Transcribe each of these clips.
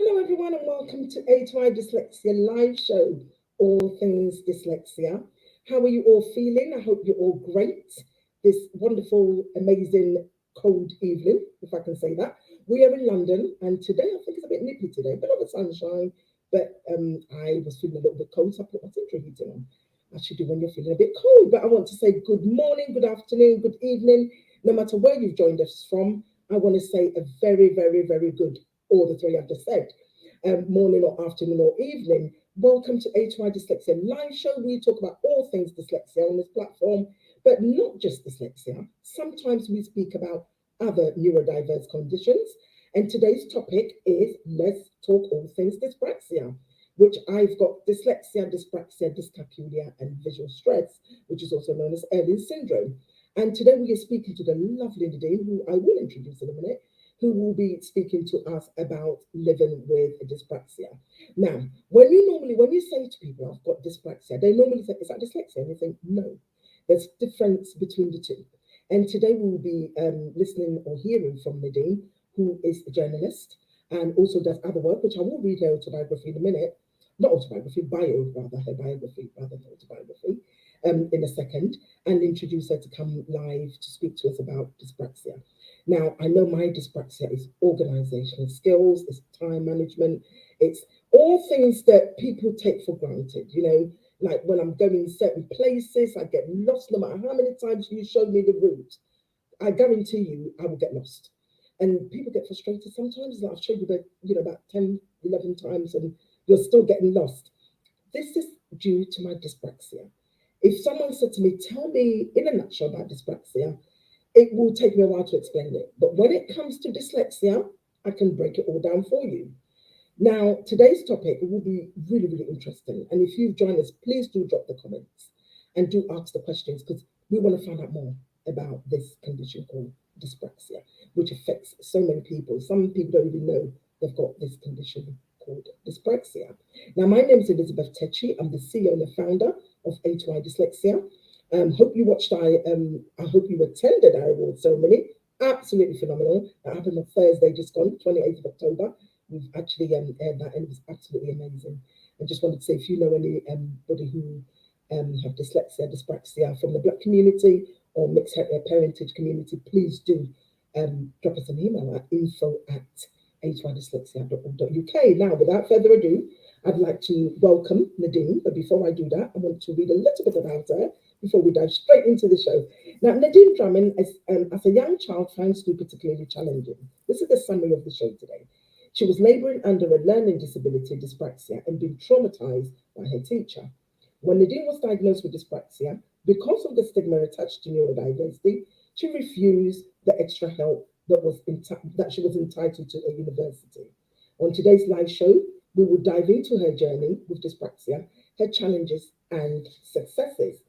Hello, everyone, and welcome to A2I Dyslexia live show, all things dyslexia. How are you all feeling? I hope you're all great. This wonderful, amazing, cold evening, if I can say that. We are in London, and today I think it's a bit nippy today, bit of a sunshine, but I was feeling a little bit cold, so I put my central heating on. As you do when you're feeling a bit cold. But I want to say good morning, good afternoon, good evening, no matter where you've joined us from. I want to say a very, very, very good, all the three I've just said, morning or afternoon or evening. Welcome to A2I Dyslexia Live Show. We talk about all things dyslexia on this platform, but not just dyslexia. Sometimes we speak about other neurodiverse conditions. And today's topic is let's talk all things dyspraxia, which I've got dyslexia, dyspraxia, dyscalculia, and visual stress, which is also known as Early syndrome. And today we are speaking to the lovely Nadine, who I will introduce in a minute, who will be speaking to us about living with dyspraxia. Now, when you say to people, I've got dyspraxia, they normally say, is that dyslexia? And you think, no, there's difference between the two. And today we will be listening or hearing from Nadine, who is a journalist and also does other work, which I will read her autobiography in a minute. Not autobiography, bio rather, her biography rather than autobiography, in a second, and introduce her to come live to speak to us about dyspraxia. Now, I know my dyspraxia is organizational skills, it's time management, it's all things that people take for granted. Like when I'm going certain places, I get lost no matter how many times you show me the route. I guarantee you, I will get lost. And people get frustrated sometimes. Like I've showed you about 10, 11 times, and you're still getting lost. This is due to my dyspraxia. If someone said to me, tell me in a nutshell about dyspraxia, it will take me a while to explain it. But when it comes to dyslexia, I can break it all down for you. Now, today's topic will be really, really interesting. And if you've joined us, please do drop the comments and do ask the questions because we want to find out more about this condition called dyspraxia, which affects so many people. Some people don't even know they've got this condition called dyspraxia. Now, my name is Elizabeth Techi. I'm the CEO and the founder of A2I Dyslexia. Hope you watched. I hope you attended our award ceremony. Absolutely phenomenal. That happened on Thursday, just gone, 28th of October. We've actually aired that, and it was absolutely amazing. I just wanted to say, if you know anybody who have dyslexia, dyspraxia from the Black community or mixed parentage community, please do drop us an email at info@a2idyslexia.org.uk. Now, without further ado, I'd like to welcome Nadine, but before I do that, I want to read a little bit about her before we dive straight into the show. Now, Nadine Drummond, as a young child, found school particularly challenging. This is the summary of the show today. She was labouring under a learning disability, dyspraxia, and being traumatised by her teacher. When Nadine was diagnosed with dyspraxia, because of the stigma attached to neurodiversity, she refused the extra help that she was entitled to at university. On today's live show, we will dive into her journey with dyspraxia, her challenges and successes.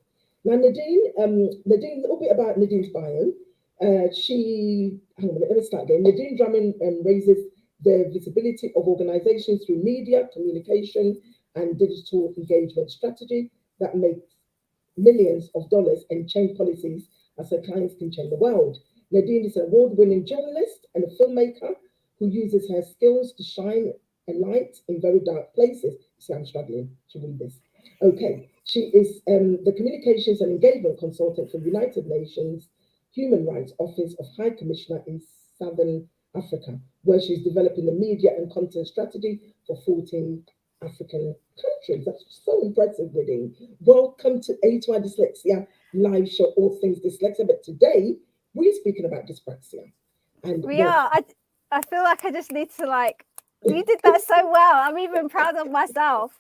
Now, Nadine, a little bit about Nadine's bio. Hang on a minute, let me start again. Nadine Drummond raises the visibility of organizations through media, communication, and digital engagement strategy that makes millions of dollars and change policies as her clients can change the world. Nadine is an award-winning journalist and a filmmaker who uses her skills to shine a light in very dark places. See, I'm struggling to read this. Okay, she is the communications and engagement consultant for United Nations Human Rights Office of High Commissioner in Southern Africa, where she's developing the media and content strategy for 14 African countries. That's so impressive, Nadine. Welcome to A2I Dyslexia live show, all things dyslexia. But today we're speaking about dyspraxia. And We are. I feel like I just need to you did that so well. I'm even proud of myself.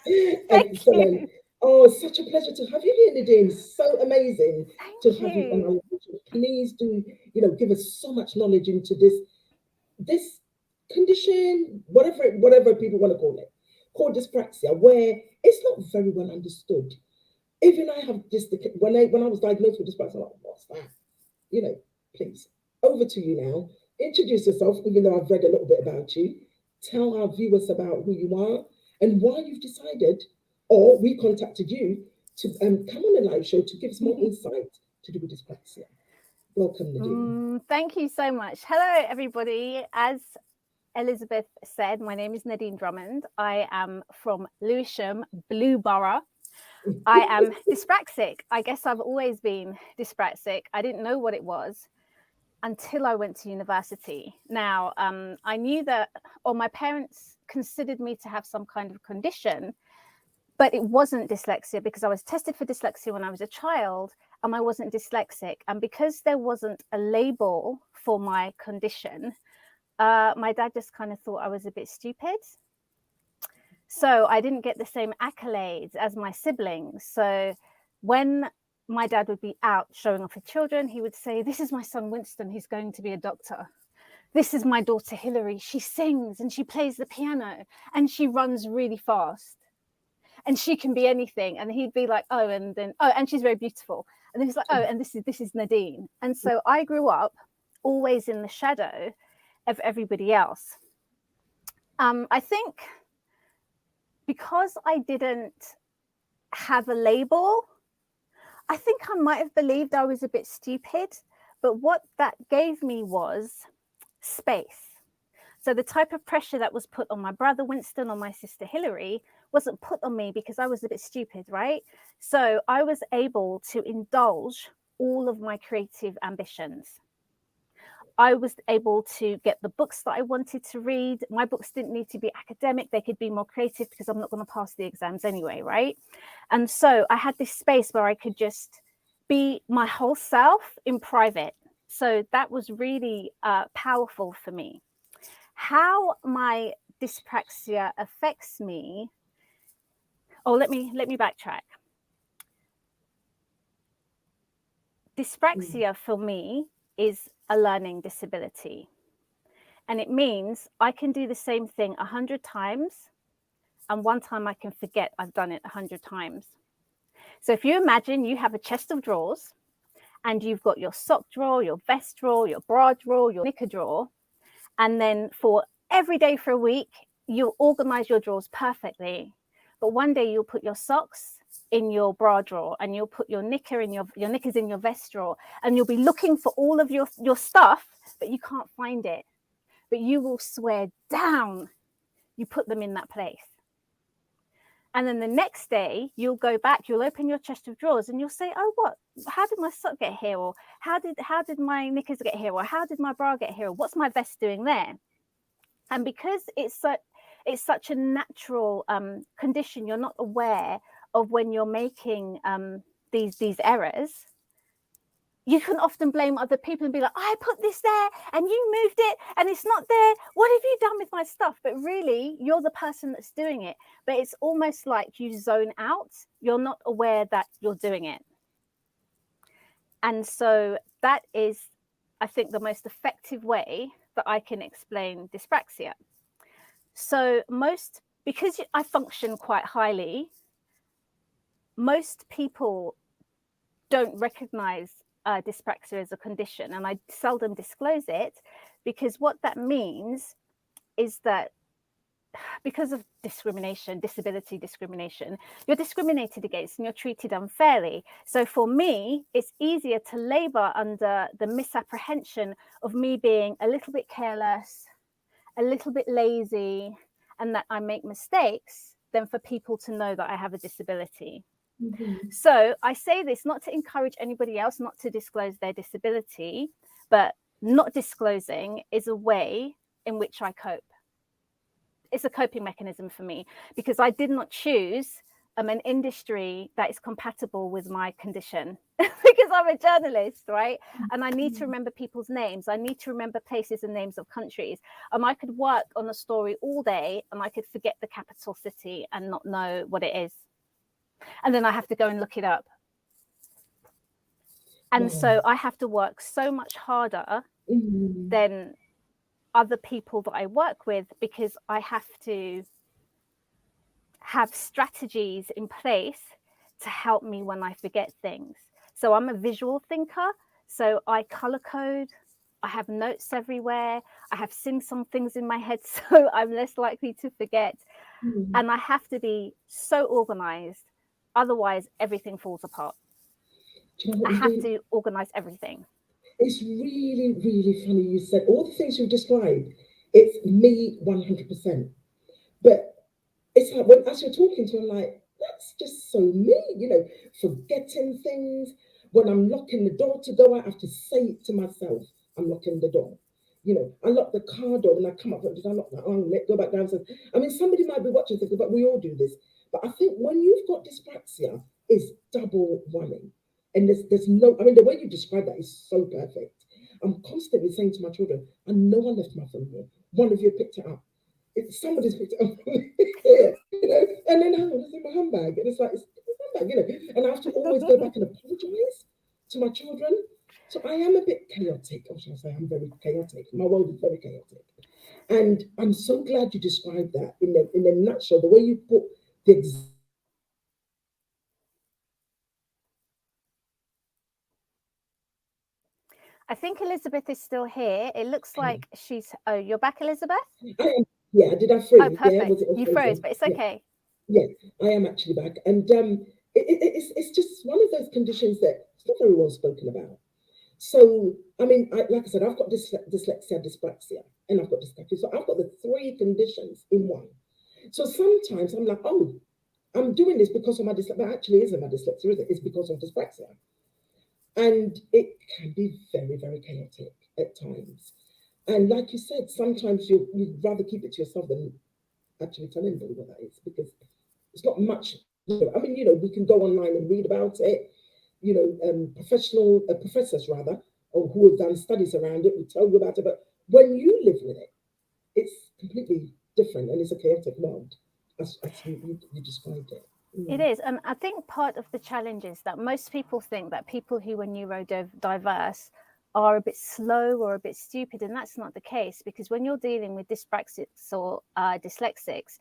Thank excellent. you. Oh, such a pleasure to have you here, Nadine. So amazing to Thank have you on our you. live. Please do, give us so much knowledge into this condition, whatever people want to call it, called dyspraxia, where it's not very well understood. Even I have this when I was diagnosed with dyspraxia, I'm like, what's that? You know, please. Over to you now. Introduce yourself, even though I've read a little bit about you. Tell our viewers about who you are and why you've decided, or we contacted you to come on a live show to give us more insight to do with dyspraxia. Welcome, Nadine. Thank you so much. Hello, everybody. As Elizabeth said, my name is Nadine Drummond. I am from Lewisham, Blueborough. I am dyspraxic. I guess I've always been dyspraxic. I didn't know what it was until I went to university. Now, I knew that, or my parents considered me to have some kind of condition, but it wasn't dyslexia because I was tested for dyslexia when I was a child and I wasn't dyslexic. And because there wasn't a label for my condition, my dad just kind of thought I was a bit stupid. So I didn't get the same accolades as my siblings. So when my dad would be out showing off with children, he would say, this is my son Winston, he's going to be a doctor. This is my daughter Hilary, she sings and she plays the piano and she runs really fast and she can be anything. And he'd be like, oh, and then, oh, and she's very beautiful. And then he's like, oh, and this is Nadine. And so I grew up always in the shadow of everybody else. I think because I didn't have a label, I think I might have believed I was a bit stupid, but what that gave me was space. So the type of pressure that was put on my brother Winston or my sister Hilary wasn't put on me because I was a bit stupid, right? So I was able to indulge all of my creative ambitions. I was able to get the books that I wanted to read. My books didn't need to be academic. They could be more creative because I'm not going to pass the exams anyway, right? And so I had this space where I could just be my whole self in private. So that was really powerful for me. How my dyspraxia affects me. Oh, let me backtrack. Dyspraxia for me is a learning disability. And it means I can do the same thing 100 times and one time I can forget I've done it 100 times. So if you imagine you have a chest of drawers and you've got your sock drawer, your vest drawer, your bra drawer, your knicker drawer, and then for every day for a week, you'll organize your drawers perfectly. But one day you'll put your socks in your bra drawer and you'll put your knicker in your knickers in your vest drawer, and you'll be looking for all of your stuff, but you can't find it. But you will swear down you put them in that place. And then the next day you'll go back, you'll open your chest of drawers and you'll say, oh, what? How did my sock get here? Or how did my knickers get here? Or how did my bra get here? Or what's my vest doing there? And because it's such a natural condition, you're not aware of when you're making these errors. You can often blame other people and be like, I put this there and you moved it and it's not there. What have you done with my stuff? But really, you're the person that's doing it. But it's almost like you zone out. You're not aware that you're doing it. And so that is, I think, the most effective way that I can explain dyspraxia. So because I function quite highly, most people don't recognize dyspraxia as a condition, and I seldom disclose it, because what that means is that because of disability discrimination, you're discriminated against and you're treated unfairly. So for me, it's easier to labor under the misapprehension of me being a little bit careless, a little bit lazy, and that I make mistakes, than for people to know that I have a disability. Mm-hmm. So I say this not to encourage anybody else not to disclose their disability, but not disclosing is a way in which I cope. It's a coping mechanism for me, because I did not choose an industry that is compatible with my condition because I'm a journalist, right? And I need to remember people's names. I need to remember places and names of countries. I could work on a story all day and I could forget the capital city and not know what it is. And then I have to go and look it up. And so I have to work so much harder than other people that I work with, because I have to have strategies in place to help me when I forget things. So I'm a visual thinker. So I color code. I have notes everywhere. I have sing-song things in my head, so I'm less likely to forget. And I have to be so organized. Otherwise, everything falls apart. I have to organize everything. It's really, really funny you said all the things you described. It's me 100%. But it's like when as you're talking to, I'm like, that's just so me, forgetting things. When I'm locking the door to go out, I have to say it to myself, I'm locking the door. I lock the car door and I come up, did I lock that? Oh, let go back downstairs. I mean, somebody might be watching thinking, but we all do this. But I think when you've got dyspraxia, it's double whammy. And there's no, I mean, the way you describe that is so perfect. I'm constantly saying to my children, I know I left my phone here. One of you picked it up. Somebody's picked it up here, and then it's in my handbag, and it's like, it's my handbag, and I have to always go back and apologize to my children. So I am a bit chaotic, or should I say, I'm very chaotic. My world is very chaotic, and I'm so glad you described that in a nutshell. The way you put the I think Elizabeth is still here. It looks like she's. Oh, you're back, Elizabeth? Yeah, did I freeze? Oh, perfect. Yeah, was it you froze, but it's okay. Yeah, I am actually back. And it's just one of those conditions that it's not very well spoken about. So, I mean, like I said, I've got dyslexia, dyspraxia, and I've got dyspraxia. So I've got the three conditions in one. So sometimes I'm like, oh, I'm doing this because of my dyslexia, but actually isn't my dyslexia, is it? It's because of dyspraxia. And it can be very, very chaotic at times. And like you said, sometimes you'd rather keep it to yourself than actually tell anybody what that is, because it's not much. I mean, we can go online and read about it. Professors rather, or who have done studies around it, will tell you about it. But when you live with it, it's completely different, and it's a chaotic world, as you described it. It is. And I think part of the challenge is that most people think that people who are neurodiverse are a bit slow or a bit stupid. And that's not the case, because when you're dealing with dyspraxics or dyslexics,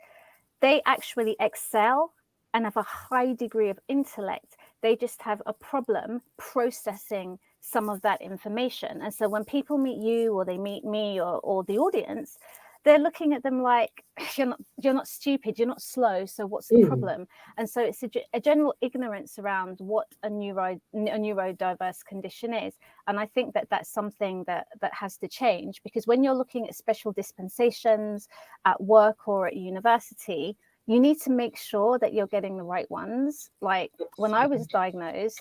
they actually excel and have a high degree of intellect. They just have a problem processing some of that information. And so when people meet you, or they meet me, or the audience, they're looking at them like, you're not stupid, you're not slow, so what's the problem? And so it's a general ignorance around what a neurodiverse condition is. And I think that that's something that has to change, because when you're looking at special dispensations at work or at university, you need to make sure that you're getting the right ones. Like when I was diagnosed,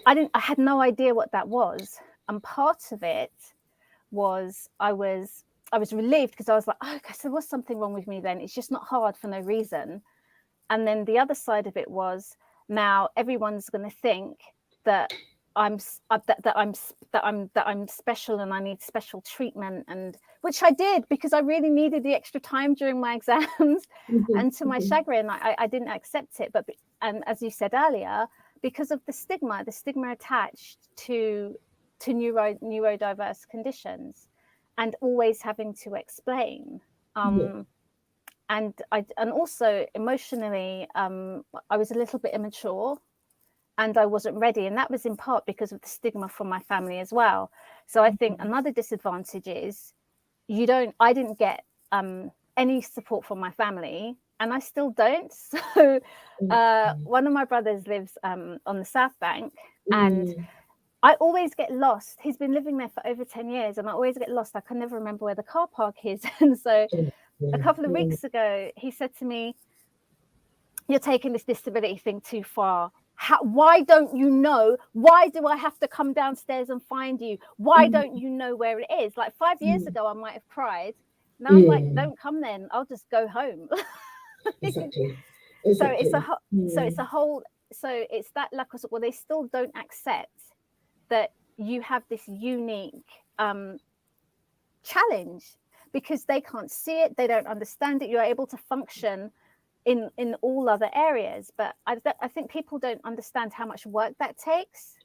I had no idea what that was. And part of it was I was relieved, because I was like, oh, okay, so what's something wrong with me then? It's just not hard for no reason. And then the other side of it was, now everyone's going to think that I'm special and I need special treatment, and which I did, because I really needed the extra time during my exams. And to my chagrin, I didn't accept it. And as you said earlier, because of the stigma attached to neurodiverse conditions, and always having to explain. And also emotionally, I was a little bit immature, and I wasn't ready. And that was in part because of the stigma from my family as well. So I think another disadvantage is I didn't get any support from my family, and I still don't. So one of my brothers lives on the South Bank, and I always get lost. He's been living there for over 10 years, and I always get lost. I can never remember where the car park is. And so a couple of weeks ago, he said to me, you're taking this disability thing too far. Why don't you know? Why do I have to come downstairs and find you? Why don't you know where it is? Like 5 years ago, I might have cried. Now I'm like, don't come then. I'll just go home. Exactly. So it's that lack of, well, they still don't accept that you have this unique challenge, because they can't see it, they don't understand it. You're able to function in all other areas, but I think people don't understand how much work that takes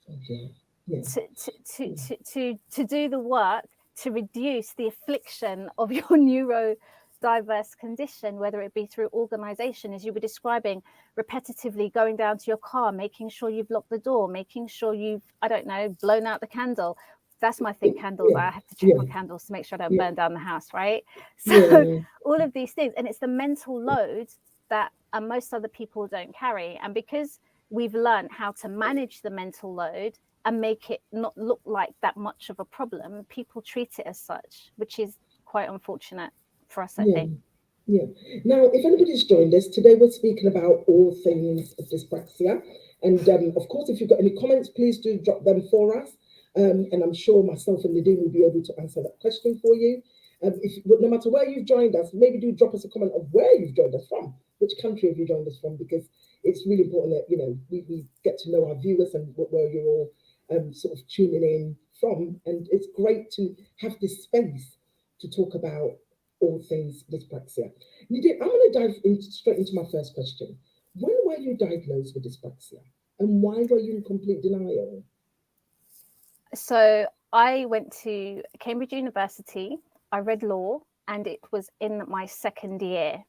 to do the work to reduce the affliction of your neurodiverse condition, whether it be through organization, as you were describing, repetitively going down to your car, making sure you've locked the door, making sure you've, I don't know, blown out the candle. That's my thing, candles. I have to check my candles to make sure I don't burn down the house, right? So all of these things, and it's the mental load that most other people don't carry. And because we've learned how to manage the mental load and make it not look like that much of a problem, people treat it as such, which is quite unfortunate for us, I Yeah. think. Yeah. Now, if anybody's joined us today, we're speaking about all things dyspraxia. And of course, if you've got any comments, please do drop them for us. And I'm sure myself and Nadine will be able to answer that question for you. No matter where you've joined us, maybe do drop us a comment of where you've joined us from. Which country have you joined us from? Because it's really important that, you know, we get to know our viewers and where you're all sort of tuning in from. And it's great to have this space to talk about all things dyspraxia. Nadine, I'm going to dive straight into my first question. When were you diagnosed with dyspraxia, and why were you in complete denial? So I went to Cambridge University, I read law, and it was in my second year.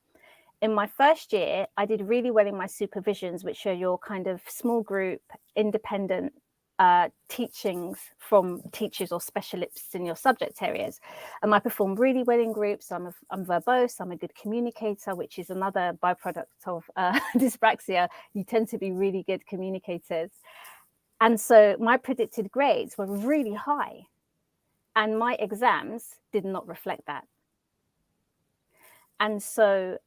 In my first year, I did really well in my supervisions, which are your kind of small group, independent teachings from teachers or specialists in your subject areas. And I performed really well in groups. I'm verbose, I'm a good communicator, which is another byproduct of dyspraxia. You tend to be really good communicators. And so my predicted grades were really high, and my exams did not reflect that. And so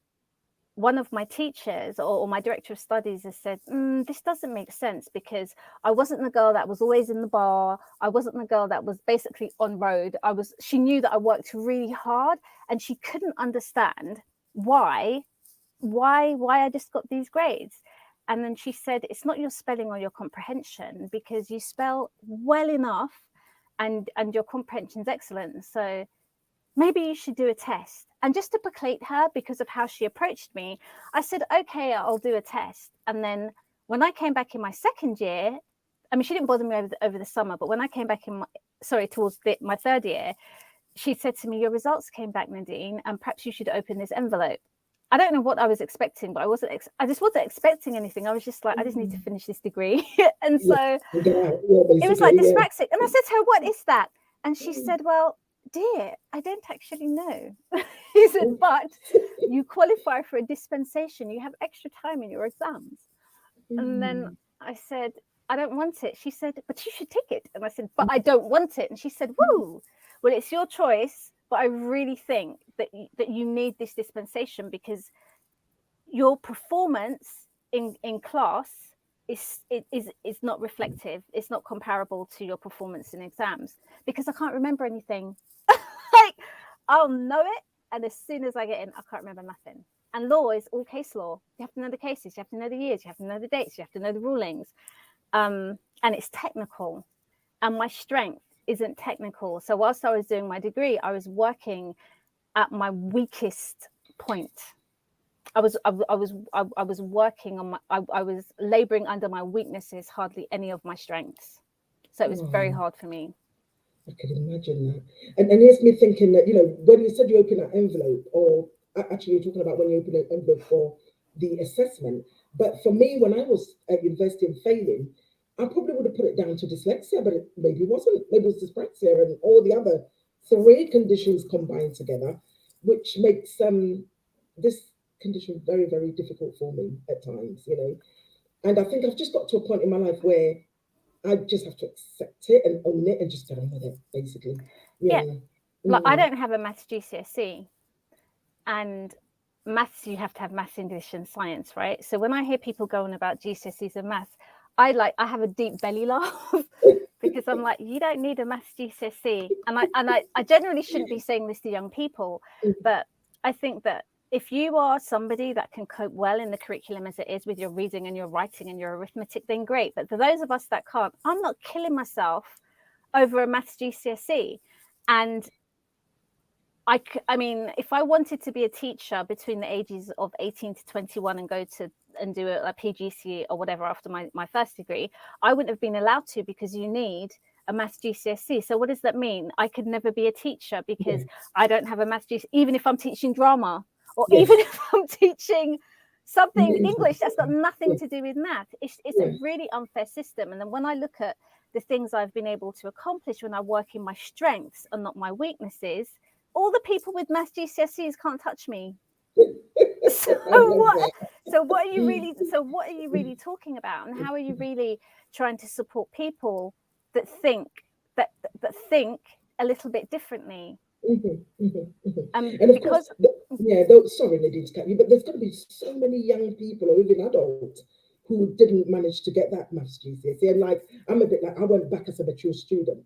one of my teachers or my director of studies has said, this doesn't make sense, because I wasn't the girl that was always in the bar. I wasn't the girl that was basically on road. She knew that I worked really hard, and she couldn't understand why I just got these grades. And then she said, it's not your spelling or your comprehension, because you spell well enough and your comprehension's excellent. So maybe you should do a test. And just to placate her, because of how she approached me, I said, okay, I'll do a test. And then when I came back in my second year, I mean, she didn't bother me over the summer, but when I came back towards my third year, she said to me, your results came back, Nadine, and perhaps you should open this envelope. I don't know what I was expecting, but I just wasn't expecting anything. I was just like, I just need to finish this degree. And so it was like dyspraxic. And I said to her, what is that? And she said, well, dear, I don't actually know. He said, but you qualify for a dispensation. You have extra time in your exams. And then I said, I don't want it. She said, but you should take it. And I said, but I don't want it. And she said, whoa, well, it's your choice. But I really think that you need this dispensation, because your performance in class is not reflective. It's not comparable to your performance in exams, because I can't remember anything. Like, I'll know it, and as soon as I get in, I can't remember nothing. And law is all case law. You have to know the cases, you have to know the years, you have to know the dates, you have to know the rulings. And it's technical. And my strength isn't technical. So whilst I was doing my degree, I was working at my weakest point. I was working on I was laboring under my weaknesses, hardly any of my strengths. So it was very hard for me. I can imagine that. And here's me thinking that, you know, when you said you open that envelope, or actually you're talking about when you open an envelope for the assessment. But for me, when I was at university and failing, I probably would have put it down to dyslexia, but maybe it wasn't. Maybe it was dyspraxia and all the other three conditions combined together, which makes this condition very, very difficult for me at times, you know. And I think I've just got to a point in my life where I just have to accept it and own it and just get on with it, basically. Yeah. Like, I don't have a maths GCSE, and maths, you have to have maths, English, and science, right? So when I hear people going about GCSEs and maths, I have a deep belly laugh because I'm like, you don't need a maths GCSE. And I generally shouldn't be saying this to young people, but I think that if you are somebody that can cope well in the curriculum as it is with your reading and your writing and your arithmetic, then great. But for those of us that can't, I'm not killing myself over a maths GCSE. And I mean, if I wanted to be a teacher between the ages of 18 to 21 and go to and do a PGCE or whatever after my first degree, I wouldn't have been allowed to, because you need a maths GCSE. So what does that mean? I could never be a teacher because I don't have a maths GCSE, even if I'm teaching drama, or even if I'm teaching something English that's got nothing to do with math. It's a really unfair system. And then when I look at the things I've been able to accomplish when I work in my strengths and not my weaknesses, all the people with maths GCSEs can't touch me. So what are you really talking about, and how are you really trying to support people that think a little bit differently? And of course, Because sorry, Nadine, to cut you, but there's going to be so many young people or even adults who didn't manage to get that maths GCSE. And like, I'm a bit like, I went back as a mature student.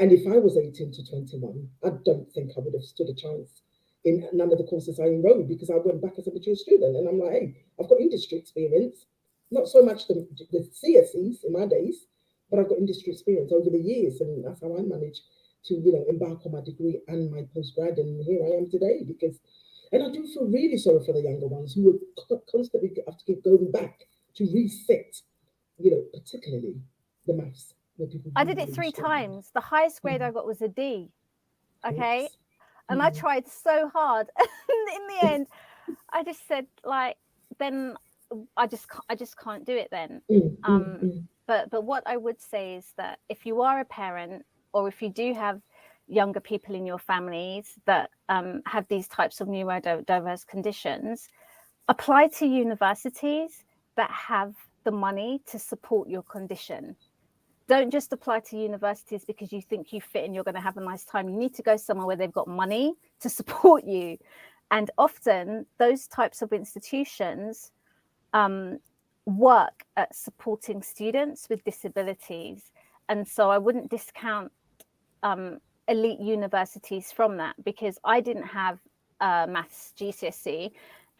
And if I was 18 to 21, I don't think I would have stood a chance in none of the courses I enrolled because I went back as a mature student. And I'm like, hey, I've got industry experience, not so much the CSEs in my days, but I've got industry experience over the years. And that's how I managed to, embark on my degree and my postgrad. And here I am today and I do feel really sorry for the younger ones who would constantly have to keep going back to reset, particularly the maths. I did it 3 times. The highest grade I got was a D. Okay. Yes. And I tried so hard. In the end, I just said, like, then I just can't do it then. But what I would say is that if you are a parent, or if you do have younger people in your families that have these types of neurodiverse conditions, apply to universities that have the money to support your condition. Don't just apply to universities because you think you fit and you're going to have a nice time. You need to go somewhere where they've got money to support you. And often those types of institutions work at supporting students with disabilities. And so I wouldn't discount elite universities from that, because I didn't have maths GCSE,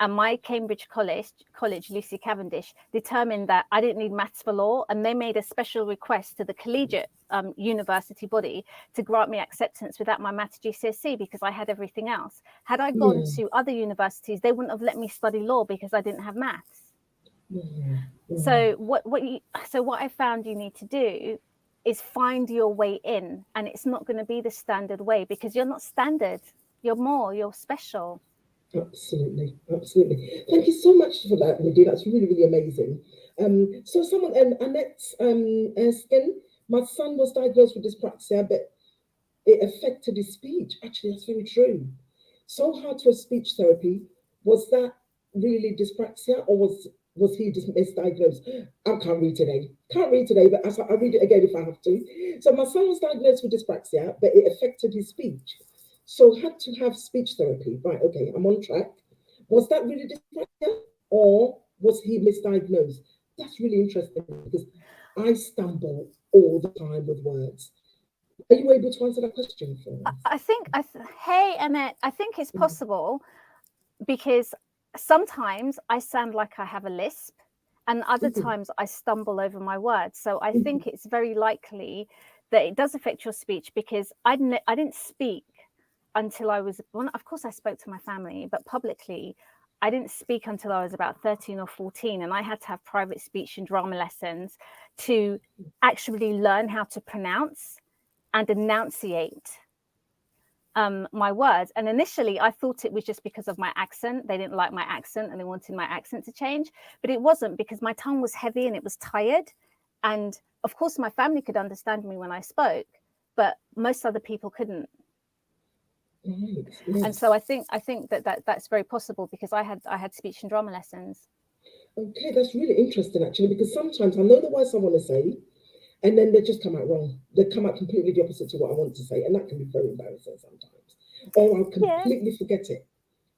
and my Cambridge college, Lucy Cavendish, determined that I didn't need maths for law, and they made a special request to the collegiate university body to grant me acceptance without my maths GCSE because I had everything else. Had I gone to other universities, they wouldn't have let me study law because I didn't have maths. So what I found you need to do is find your way in, and it's not going to be the standard way, because you're not standard. You're special. Absolutely. Thank you so much for that, Nadine. That's really, really amazing. So someone, Annette's asking, my son was diagnosed with dyspraxia, but it affected his speech. Actually, that's very true. So hard to have speech therapy. Was that really dyspraxia, or was he just misdiagnosed? I can't read today, but I'll read it again if I have to. So my son was diagnosed with dyspraxia, but it affected his speech. So had to have speech therapy. Right, okay, I'm on track. Was that really dyspraxia, or was he misdiagnosed? That's really interesting because I stumble all the time with words. Are you able to answer that question for us? Hey, Annette, I think it's possible, because sometimes I sound like I have a lisp, and other times I stumble over my words. So I think it's very likely that it does affect your speech, because I didn't speak until I was, well, of course I spoke to my family, but publicly I didn't speak until I was about 13 or 14, and I had to have private speech and drama lessons to actually learn how to pronounce and enunciate my words. And initially I thought it was just because of my accent. They didn't like my accent and they wanted my accent to change, but it wasn't, because my tongue was heavy and it was tired. And of course my family could understand me when I spoke, but most other people couldn't. Right. Yes. And so I think that's very possible, because I had speech and drama lessons. Okay, that's really interesting actually, because sometimes I know the words I want to say, and then they just come out wrong. They come out completely the opposite to what I want to say, and that can be very embarrassing sometimes. Or I'll completely forget it.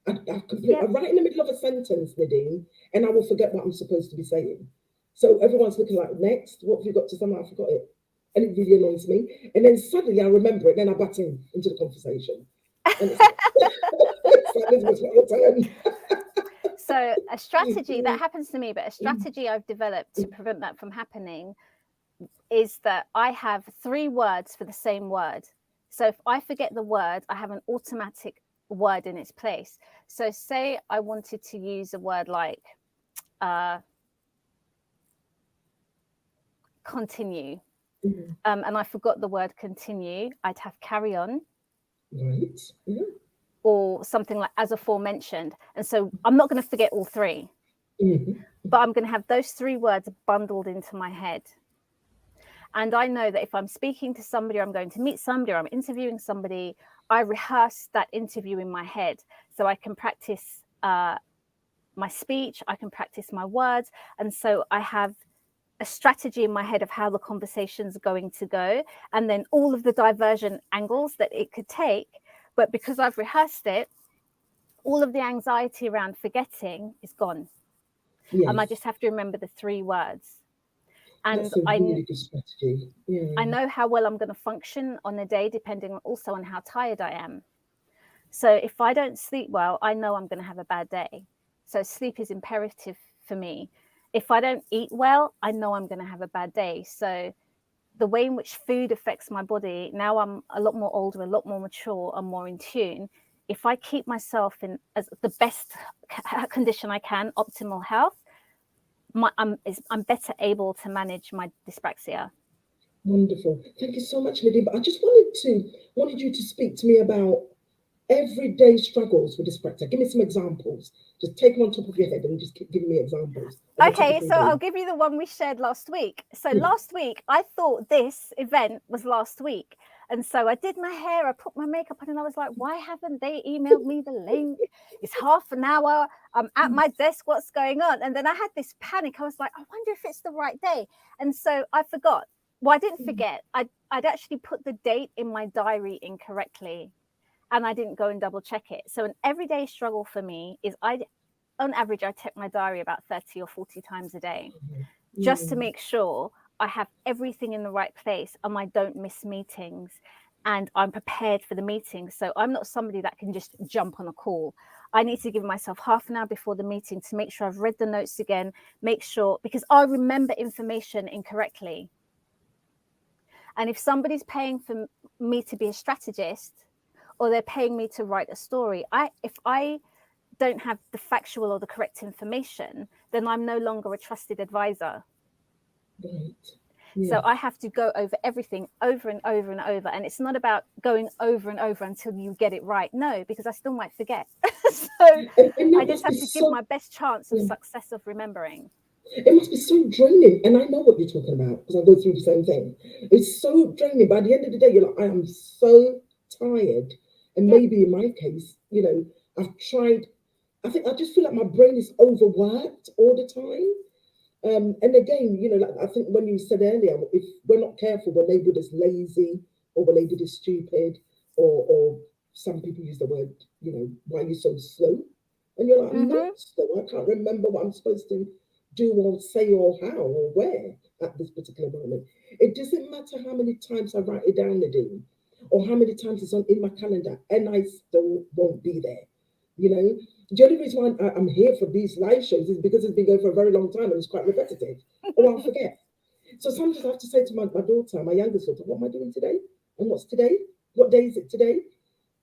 I'm right in the middle of a sentence, Nadine, and I will forget what I'm supposed to be saying. So everyone's looking like, next, what have you got to say? I forgot it. And it really annoys me. And then suddenly I remember it, and then I butt into the conversation. And it's like, it's like so a strategy that happens to me, but a strategy I've developed to prevent that from happening is that I have 3 words for the same word. So if I forget the word, I have an automatic word in its place. So say I wanted to use a word like continue, and I forgot the word continue, I'd have carry on. Right. Yeah. Or something like as aforementioned. And so I'm not going to forget all 3, but I'm going to have those 3 words bundled into my head. And I know that if I'm speaking to somebody, or I'm going to meet somebody, or I'm interviewing somebody, I rehearse that interview in my head. So I can practice my speech, I can practice my words. And so I have a strategy in my head of how the conversation's going to go. And then all of the diversion angles that it could take, But because I've rehearsed it, all of the anxiety around forgetting is gone. Yes. I just have to remember the 3 words. And That's a really good strategy. Yeah. I know how well I'm going to function on a day, depending also on how tired I am. So if I don't sleep well, I know I'm going to have a bad day. So sleep is imperative for me. If I don't eat well, I know I'm going to have a bad day. So the way in which food affects my body, now I'm a lot more older, a lot more mature, and more in tune. If I keep myself in as the best condition I can, optimal health, I'm better able to manage my dyspraxia. Wonderful. Thank you so much, Nadine. But I just wanted you to speak to me about everyday struggles with dyspraxia. Give me some examples. Just take them on top of your head and just keep giving me examples. Okay, so I'll give you the one we shared last week. So last week, I thought this event was last week. And so I did my hair, I put my makeup on, and I was like, why haven't they emailed me the link? It's half an hour. I'm at my desk. What's going on? And then I had this panic. I was like, I wonder if it's the right day. And so I forgot. Well, I didn't forget. I'd actually put the date in my diary incorrectly, and I didn't go and double check it. So an everyday struggle for me is on average, I check my diary about 30 or 40 times a day, just to make sure I have everything in the right place and I don't miss meetings and I'm prepared for the meeting. So I'm not somebody that can just jump on a call. I need to give myself half an hour before the meeting to make sure I've read the notes again, make sure, because I remember information incorrectly. And if somebody's paying for me to be a strategist, or they're paying me to write a story, if I don't have the factual or the correct information, then I'm no longer a trusted advisor. Right. So I have to go over everything over and over and over. And it's not about going over and over until you get it right. No, because I still might forget. So I just have to give my best chance of success of remembering. It must be so draining. And I know what you're talking about because I go through the same thing. It's so draining. By the end of the day, you're like, I am so tired. And maybe in my case, I've tried. I just feel like my brain is overworked all the time. And again, like I think when you said earlier, if we're not careful, we're labeled as lazy or we're labeled as stupid, or some people use the word, why are you so slow? And you're like, I'm not slow. I can't remember what I'm supposed to do or say or how or where at this particular moment. It doesn't matter how many times I write it down, Nadine, or how many times it's in my calendar, and I still won't be there. The only reason why I'm here for these live shows is because it's been going for a very long time and it's quite repetitive, or I'll forget. So sometimes I have to say to my daughter, my youngest daughter, what am I doing today? And what's today? What day is it today?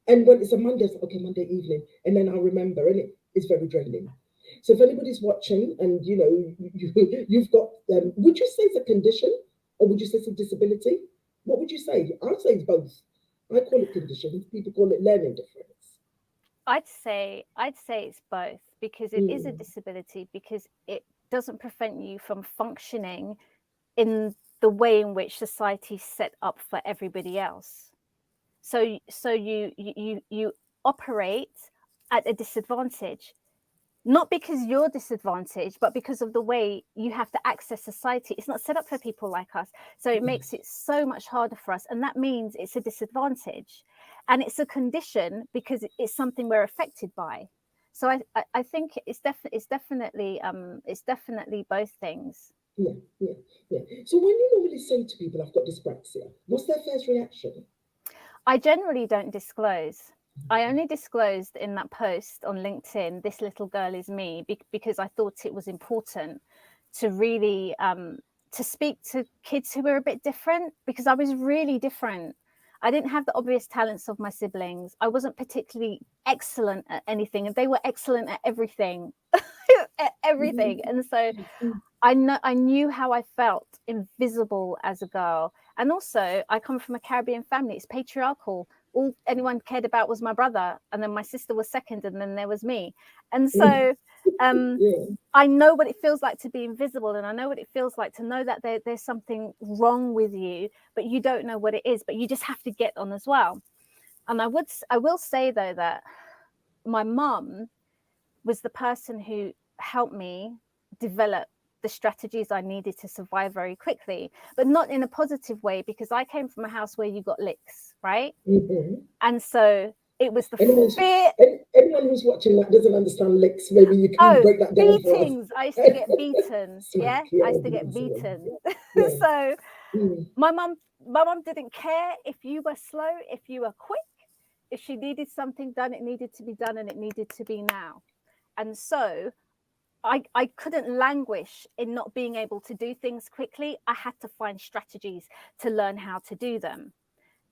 And when it's a Monday, I say, okay, Monday evening. And then I'll remember, and it's very draining. So if anybody's watching and, you've got, would you say it's a condition or would you say it's a disability? What would you say? I'd say it's both. I call it condition. People call it learning difference. I'd say it's both, because it is a disability, because it doesn't prevent you from functioning in the way in which society's set up for everybody else. So you operate at a disadvantage, not because you're disadvantaged, but because of the way you have to access society. It's not set up for people like us. So it makes it so much harder for us. And that means it's a disadvantage. And it's a condition because it's something we're affected by. So I think it's definitely both things. Yeah. So when you normally say to people, I've got dyspraxia, what's their first reaction? I generally don't disclose. I only disclosed in that post on LinkedIn, this little girl is me, because I thought it was important to really to speak to kids who were a bit different, because I was really different. I didn't have the obvious talents of my siblings. I wasn't particularly excellent at anything, and they were excellent at everything. Everything. And so I knew how I felt invisible as a girl. And also, I come from a Caribbean family. It's patriarchal. All anyone cared about was my brother, and then my sister was second, and then there was me. And so I know what it feels like to be invisible, and I know what it feels like to know that there's something wrong with you, but you don't know what it is, but you just have to get on as well. And I will say, though, that my mum was the person who helped me develop the strategies I needed to survive very quickly, but not in a positive way, because I came from a house where you got licks, right? And so It was the Anyone, fear. anyone who's watching that doesn't understand licks, maybe you can Oh, break that down for us. beatings. I used to get beaten. Smack, Yeah, yeah, I used to get beating someone. beaten. Yeah. So Mm. my mum didn't care if you were slow, if you were quick. If she needed something done, it needed to be done, and it needed to be now. And so I couldn't languish in not being able to do things quickly. I had to find strategies to learn how to do them.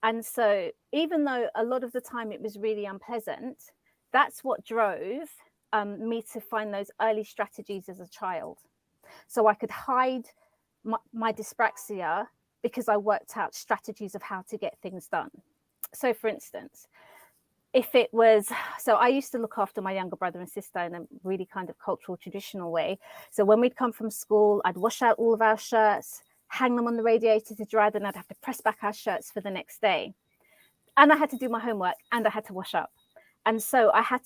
And so even though a lot of the time it was really unpleasant, that's what drove me to find those early strategies as a child. So I could hide my dyspraxia because I worked out strategies of how to get things done. So for instance, if it was, so I used to look after my younger brother and sister in a really kind of cultural, traditional way. So when we'd come from school, I'd wash out all of our shirts, hang them on the radiator to dry, then I'd have to press back our shirts for the next day. And I had to do my homework and I had to wash up. And so I had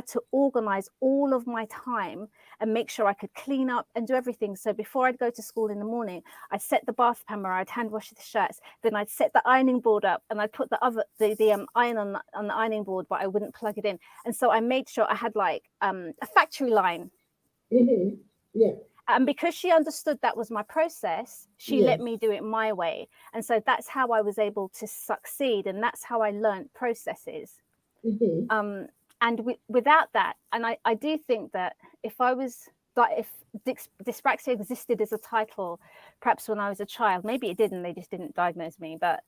to organize all of my time and make sure I could clean up and do everything. So before I'd go to school in the morning, I'd set the bath pan where I'd hand wash the shirts. Then I'd set the ironing board up and I'd put the iron on the ironing board, but I wouldn't plug it in. And so I made sure I had like a factory line. Mm-hmm. Yeah. And because she understood that was my process, she let me do it my way. And so that's how I was able to succeed. And that's how I learned processes. Mm-hmm. And without that, and I do think that if dyspraxia existed as a title, perhaps when I was a child, maybe it didn't, they just didn't diagnose me. But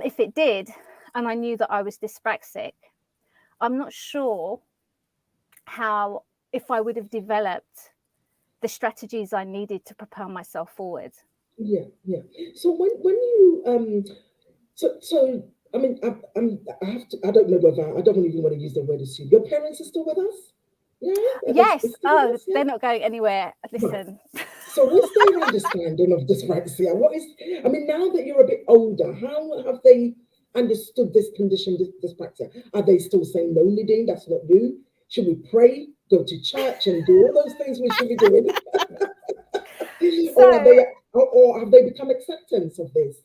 if it did, and I knew that I was dyspraxic, I'm not sure if I would have developed the strategies I needed to propel myself forward. Yeah, yeah. So when you so I mean I have to, I don't know whether I don't even want to use the word assume. Your parents are still with us? Yeah. Yes. Still with us? Yeah? They're not going anywhere. Listen. Right. So what's their understanding of dyspraxia? I mean, now that you're a bit older, how have they understood this condition, dyspraxia? Are they still saying, no, Nadine, that's not you? Should we pray, go to church and do all those things we should be doing? or have they become acceptance of this?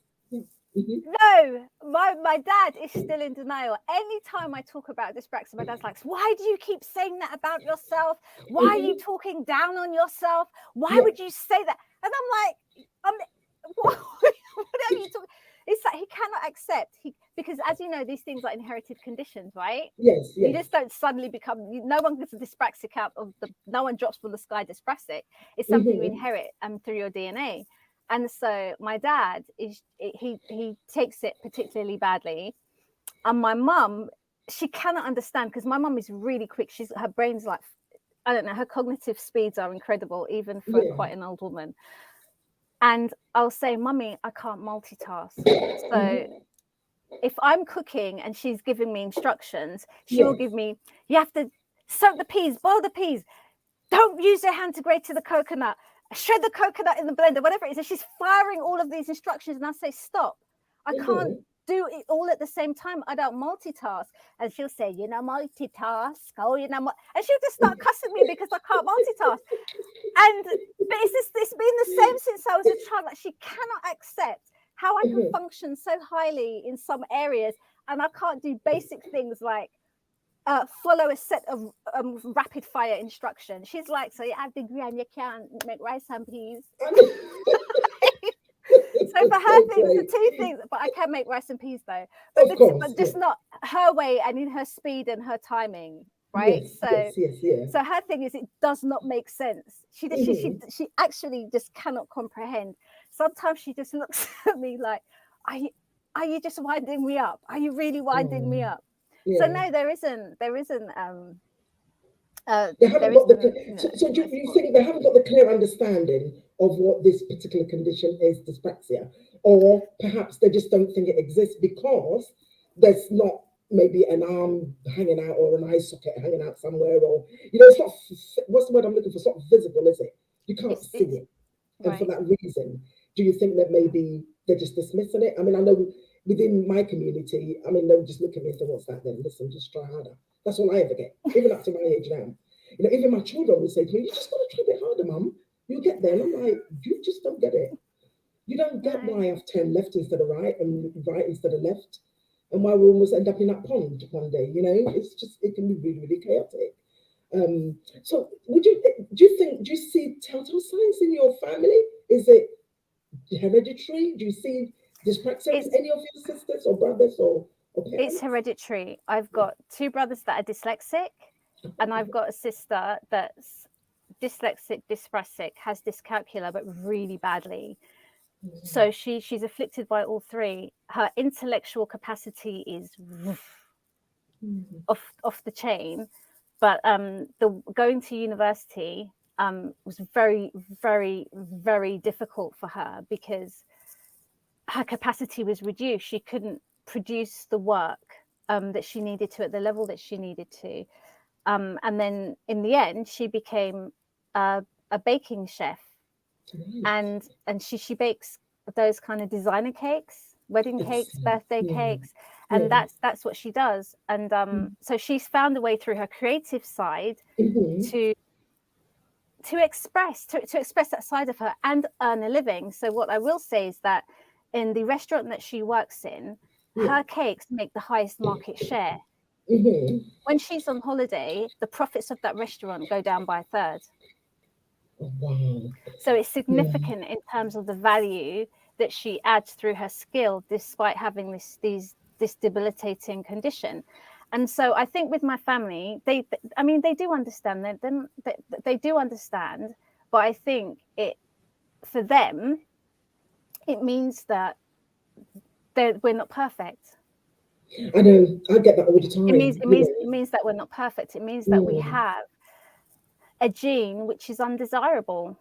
Mm-hmm. No, my dad is still in denial. Anytime I talk about dyspraxia, my dad's like, why do you keep saying that about yourself? Why are you talking down on yourself? Why would you say that? And I'm like, what are you talking? It's like he cannot accept, because as you know, these things are inherited conditions, right? Yes. You just don't suddenly become, no one gets a dyspraxic out of no one drops from the sky dyspraxic. It's something you inherit through your DNA. And so my dad he takes it particularly badly. And my mum, she cannot understand, because my mum is really quick. Her brain's like, I don't know, her cognitive speeds are incredible, even for quite an old woman. And I'll say, Mummy, I can't multitask. So if I'm cooking and she's giving me instructions, she will give me, you have to soak the peas, boil the peas. Don't use your hand to grate to the coconut. Shred the coconut in the blender, whatever it is. And she's firing all of these instructions. And I say, stop. I can't do it all at the same time. I don't multitask. And she'll say, multitask. Oh, and she'll just start cussing me because I can't multitask. But it's been the same since I was a child. Like, she cannot accept how I can function so highly in some areas, and I can't do basic things like follow a set of rapid fire instructions. She's like, so you have a degree and you can't make rice and peas. So for her things, the two things, but I can make rice and peas though. But just not her way and in her speed and her timing, right? So her thing is, it does not make sense. She actually just cannot comprehend. Sometimes she just looks at me like, are you just winding me up? Are you really winding me up? So no, there isn't. They haven't got so do you think they haven't got the clear understanding of what this particular condition is, dyspraxia, or perhaps they just don't think it exists because there's not maybe an arm hanging out or an eye socket hanging out somewhere, or it's not, what's the word I'm looking for? It's not visible, is it? You can't see it, and for that reason, do you think that maybe they're just dismissing it? I mean, I know within my community, I mean, they'll just look at me and say, what's that then? Listen, just try harder. That's all I ever get, even up to my age now. Even my children will say to me, you just got to try a bit harder, Mum. You'll get there. And I'm like, you just don't get it. You don't get why I've turned left instead of right and right instead of left. and why we almost end up in that pond one day. You know, it can be really, really chaotic. So do you see telltale signs in your family? Is it hereditary? Do you see dyspraxia with any of your sisters or brothers or parents? It's hereditary. I've got 2 brothers that are dyslexic, and I've got a sister that's dyslexic, dyspraxic, has dyscalculia, but really badly. So she's afflicted by all 3. Her intellectual capacity is off the chain, but the going to university was very, very, very difficult for her because her capacity was reduced. She couldn't produce the work that she needed to at the level that she needed to. And then in the end, she became a baking chef, and she bakes those kind of designer cakes, wedding cakes, birthday cakes, and that's what she does. And so she's found a way through her creative side to express that side of her and earn a living. So what I will say is that in the restaurant that she works in, her cakes make the highest market share. When she's on holiday, the profits of that restaurant go down by a third. Wow. So it's significant in terms of the value that she adds through her skill, despite having this debilitating condition. And so I think with my family, they do understand that. They do understand, but I think for them, it means that we're not perfect. I know, I get that all the time. It means that we're not perfect. It means that we have a gene which is undesirable,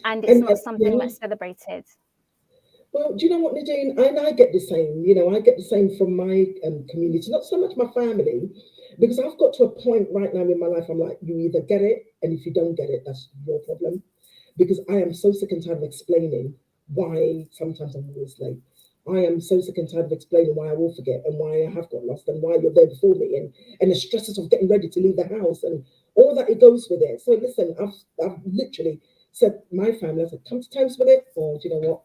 and it's not something that's celebrated. Well, do you know what, Nadine? I get the same. You know, I get the same from my community, not so much my family, because I've got to a point right now in my life. I'm like, you either get it, and if you don't get it, that's your problem. Because I am so sick and tired of explaining why sometimes I'm always late. I am so sick and tired of explaining why I will forget and why I have got lost and why you're there before me and the stresses of getting ready to leave the house and all that it goes with it. So listen, I've literally said my family, I said, come to terms with it, or do you know what?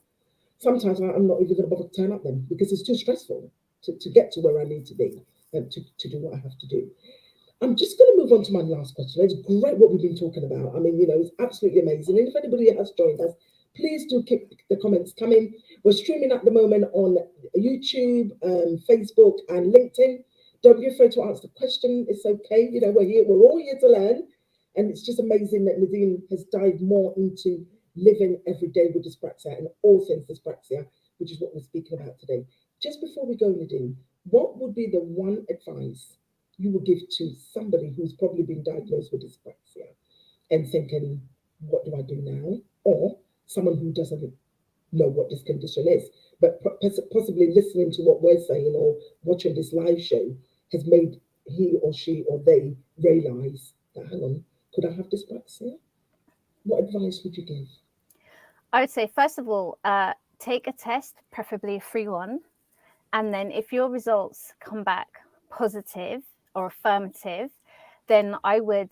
Sometimes I'm not even going to bother to turn up then because it's too stressful to get to where I need to be and to do what I have to do. I'm just going to move on to my last question. It's great what we've been talking about. I mean, you know, it's absolutely amazing. And if anybody has joined us, please do keep the comments coming. We're streaming at the moment on YouTube, Facebook, and LinkedIn. Don't be afraid to ask the question. It's okay. You know, we're all here to learn. And it's just amazing that Nadine has dived more into living every day with dyspraxia and all things dyspraxia, which is what we're speaking about today. Just before we go, Nadine, what would be the one advice you would give to somebody who's probably been diagnosed with dyspraxia and thinking, what do I do now? Or someone who doesn't know what this condition is, but possibly listening to what we're saying or watching this live show has made he or she or they realize that, hang on, could I have dyspraxia? What advice would you give? I would say, first of all, take a test, preferably a free one. And then if your results come back positive or affirmative, then I would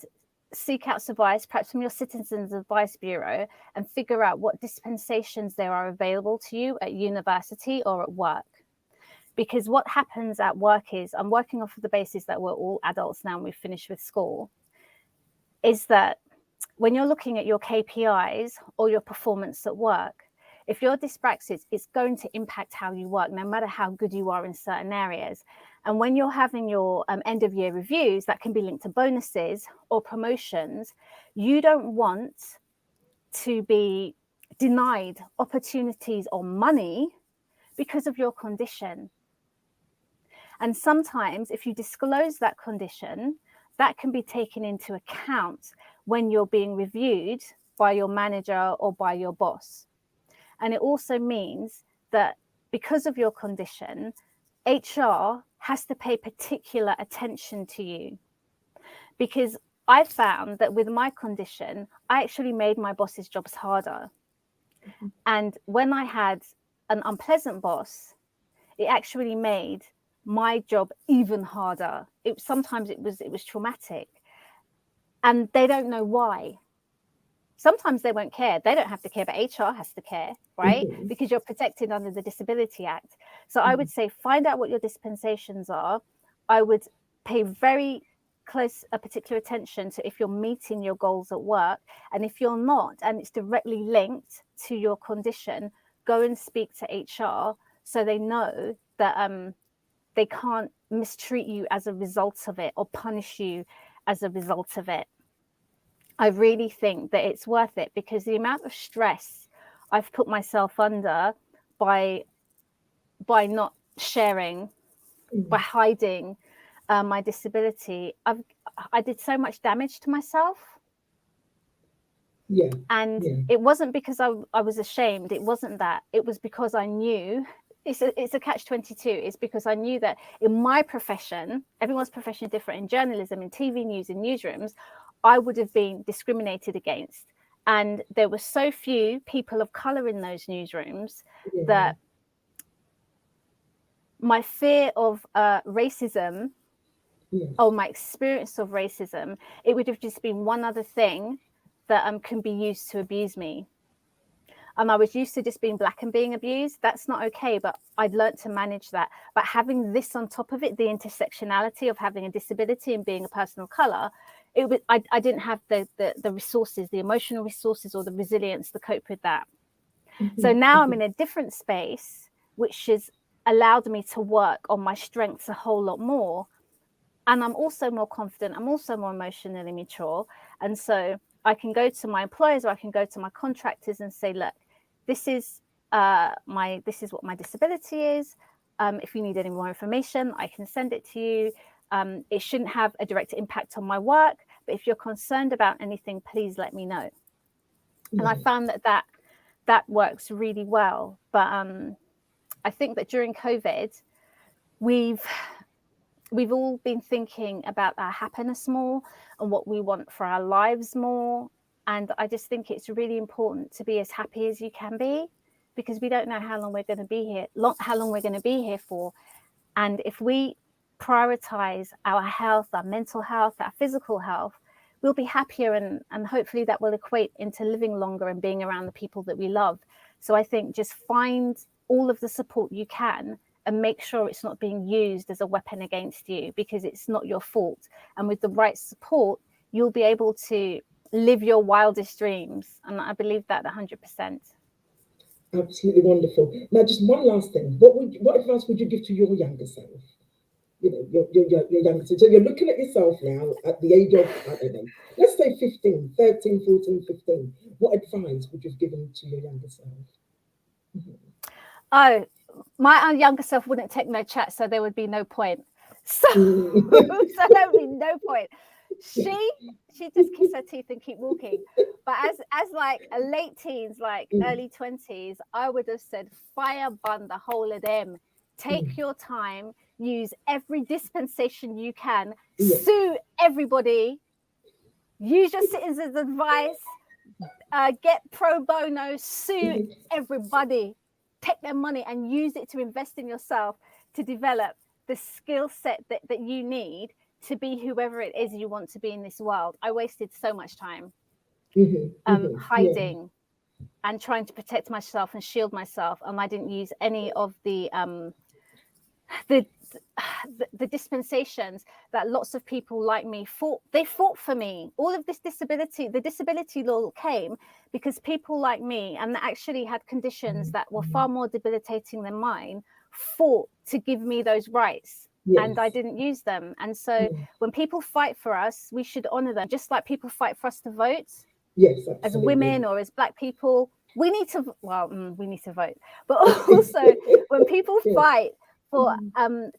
seek out advice, perhaps from your Citizens Advice Bureau, and figure out what dispensations there are available to you at university or at work. Because what happens at work is, I'm working off of the basis that we're all adults now and we've finished with school, is that when you're looking at your KPIs or your performance at work, if you're dyspraxic, it's going to impact how you work, no matter how good you are in certain areas. And when you're having your end of year reviews, that can be linked to bonuses or promotions, you don't want to be denied opportunities or money because of your condition. And sometimes if you disclose that condition, that can be taken into account when you're being reviewed by your manager or by your boss. And it also means that because of your condition, HR has to pay particular attention to you. Because I found that with my condition, I actually made my boss's jobs harder. Mm-hmm. And when I had an unpleasant boss, it actually made my job even harder. Sometimes it was traumatic. And they don't know why. Sometimes they won't care. They don't have to care, but HR has to care, right? Mhm. Because you're protected under the Disability Act. So I would say find out what your dispensations are. I would pay very close a particular attention to if you're meeting your goals at work, and if you're not and it's directly linked to your condition, go and speak to HR so they know that they can't mistreat you as a result of it or punish you as a result of it. I really think that it's worth it, because the amount of stress I've put myself under by not sharing, by hiding my disability, I did so much damage to myself. Yeah. And Yeah. it wasn't because I was ashamed. It wasn't that. It was because I knew it's a catch-22. It's because I knew that in my profession, everyone's profession is different. In journalism, in TV news, in newsrooms, I would have been discriminated against. And there were so few people of color in those newsrooms Yeah. that my fear of racism, Yes. or my experience of racism, it would have just been one other thing that can be used to abuse me. I was used to just being Black and being abused. That's not okay, but I'd learned to manage that. But having this on top of it, the intersectionality of having a disability and being a person of color, I didn't have the resources, the emotional resources or the resilience to cope with that. So now I'm in a different space, which has allowed me to work on my strengths a whole lot more. And I'm also more confident. I'm also more emotionally mature. And so I can go to my employers, or I can go to my contractors and say, look, this is what my disability is. If you need any more information, I can send it to you. It shouldn't have a direct impact on my work, but if you're concerned about anything, please let me know. And I found that works really well. But I think that during COVID, we've all been thinking about our happiness more and what we want for our lives more. And I just think it's really important to be as happy as you can be, because we don't know how long we're going to be here, for. And if we prioritize our health, our mental health, our physical health, we'll be happier, and hopefully that will equate into living longer and being around the people that we love. So I think just find all of the support you can and make sure it's not being used as a weapon against you, because it's not your fault. And with the right support, you'll be able to live your wildest dreams. And I believe that 100%. Absolutely wonderful. Now, just one last thing. What advice would you give to your younger self? You know, your younger self. So you're looking at yourself now at the age of, I don't know, let's say 15, 13, 14, 15. What advice would you have given to your younger self? Oh, my younger self wouldn't take no chat, so there would be no point. So, so there would be no point. She just kiss her teeth and keep walking. But as like a late teens, like early 20s, I would have said, fire bun the whole of them. Take your time, use every dispensation you can, sue everybody, use your citizens' advice, get pro bono, sue everybody, take their money and use it to invest in yourself, to develop the skill set that you need to be whoever it is you want to be in this world. I wasted so much time hiding and trying to protect myself and shield myself, and I didn't use any of the dispensations that lots of people like me fought. They fought for me. All of this disability, the disability law came because people like me, and that actually had conditions that were far more debilitating than mine, fought to give me those rights. And I didn't use them. And so when people fight for us, we should honor them, just like people fight for us to vote. Yes, absolutely. As women or as Black people, we need to vote. But also when people fight for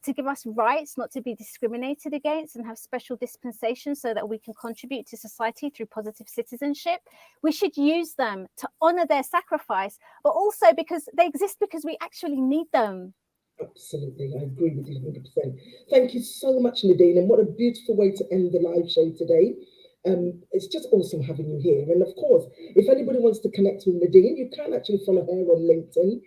to give us rights, not to be discriminated against, and have special dispensations so that we can contribute to society through positive citizenship, we should use them to honor their sacrifice, but also because they exist because we actually need them. Absolutely, I agree with you 100%. Thank you so much, Nadine, and what a beautiful way to end the live show today. It's just awesome having you here. And of course, if anybody wants to connect with Nadine, you can actually follow her on LinkedIn.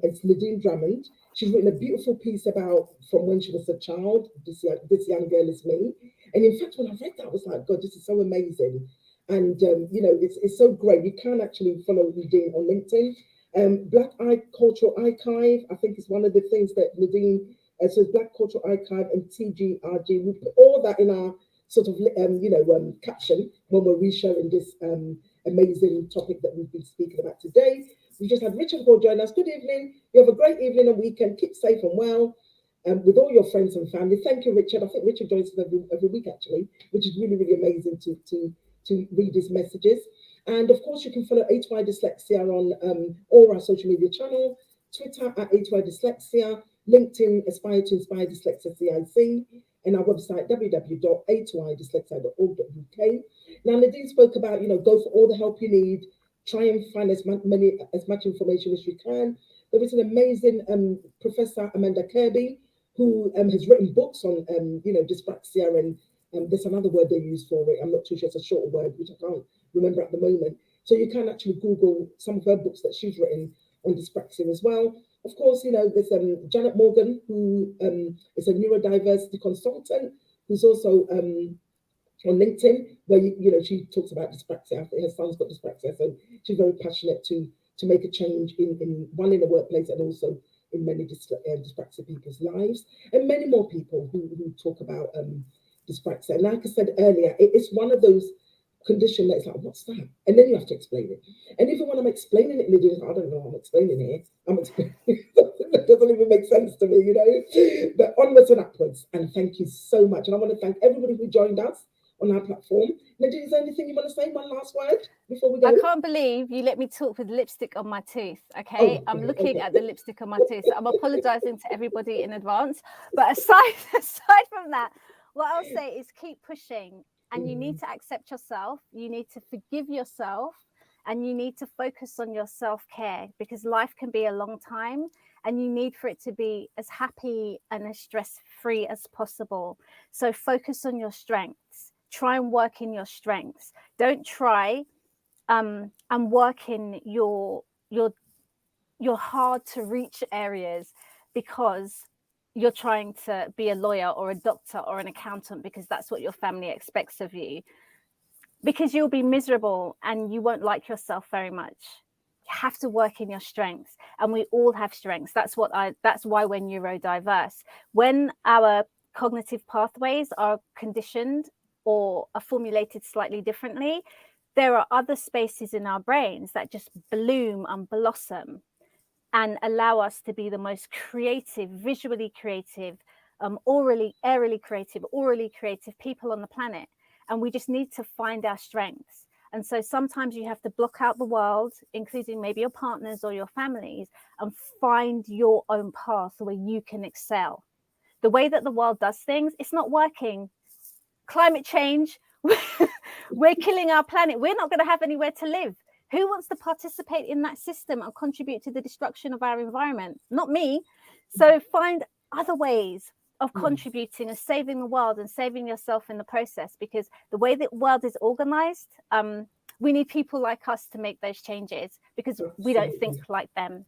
It's Nadine Drummond. She's written a beautiful piece about from when she was a child, this young girl is me. And in fact, when I read that, I was like, God, this is so amazing. And, it's so great. You can actually follow Nadine on LinkedIn. Black Cultural Archive, I think, is one of the things that Nadine, so Black Cultural Archive and TGRG, we put all that in our sort of, caption when we're resharing this amazing topic that we've been speaking about today. We just had Richard Hall join us. Good evening. You have a great evening and weekend. Keep safe and well. With all your friends and family. Thank you, Richard. I think Richard joins us every week, actually, which is really, really amazing to read his messages. And of course, you can follow HY Dyslexia on all our social media channel, Twitter at HY Dyslexia, LinkedIn Aspire to Inspire Dyslexia CIC, and our website www.hydyslexia.org.uk. Now, Nadine spoke about, go for all the help you need, try and find as much information as you can. There is an amazing Professor Amanda Kirby, who has written books on, dyspraxia, and there's another word they use for it. I'm not too sure, it's a shorter word, which I can't remember at the moment. So you can actually Google some of her books that she's written on dyspraxia as well. Of course, there's Janet Morgan, who is a neurodiversity consultant, who's also on LinkedIn, where, she talks about dyspraxia. I think her son's got dyspraxia, so she's very passionate to make a change in the workplace and also in many dyspraxic people's lives, and many more people who talk about dyspraxia. And like I said earlier, it's one of those conditions that's like, what's that? And then you have to explain it. And even when I'm explaining it, I don't know, I'm explaining here. It doesn't even make sense to me, But onwards and upwards. And thank you so much. And I want to thank everybody who joined us on our platform. Nadine, is there anything you want to say? One last word before we go? I can't believe you let me talk with lipstick on my tooth. Okay, I'm looking at the lipstick on my tooth. So I'm apologizing to everybody in advance. But aside from that, what I'll say is keep pushing, and you need to accept yourself. You need to forgive yourself, and you need to focus on your self-care, because life can be a long time, and you need for it to be as happy and as stress-free as possible. So focus on your strengths. Try and work in your strengths. Don't try and work in your hard to reach areas because you're trying to be a lawyer or a doctor or an accountant because that's what your family expects of you. Because you'll be miserable and you won't like yourself very much. You have to work in your strengths, and we all have strengths. That's why we're neurodiverse. When our cognitive pathways are conditioned or are formulated slightly differently, there are other spaces in our brains that just bloom and blossom and allow us to be the most creative, visually creative, aurally creative people on the planet. And we just need to find our strengths. And so sometimes you have to block out the world, including maybe your partners or your families, and find your own path where you can excel. The way that the world does things, it's not working. Climate change, we're killing our planet. We're not going to have anywhere to live. Who wants to participate in that system and contribute to the destruction of our environment? Not me. So find other ways of contributing and saving the world and saving yourself in the process, because the way the world is organized, we need people like us to make those changes, because we don't think like them.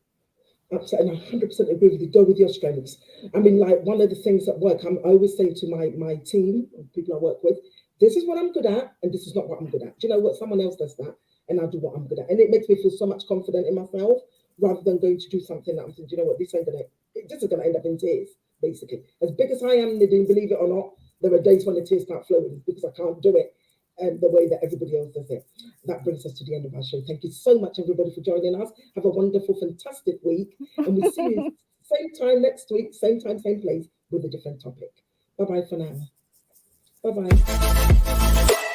Absolutely, and I 100% agree with you. Go with your strengths. I mean, like, one of the things at work, I always say to my team, people I work with, this is what I'm good at, and this is not what I'm good at. Do you know what? Someone else does that, and I'll do what I'm good at. And it makes me feel so much confident in myself, rather than going to do something that I'm thinking, you know what, this is going to end up in tears, basically. As big as I am, Nadine, believe it or not, there are days when the tears start flowing because I can't do it the way that everybody else does it. That brings us to the end of our show. Thank you so much, everybody, for joining us. Have a wonderful, fantastic week. And we'll see you same time next week, same time, same place, with a different topic. Bye-bye for now. Bye-bye.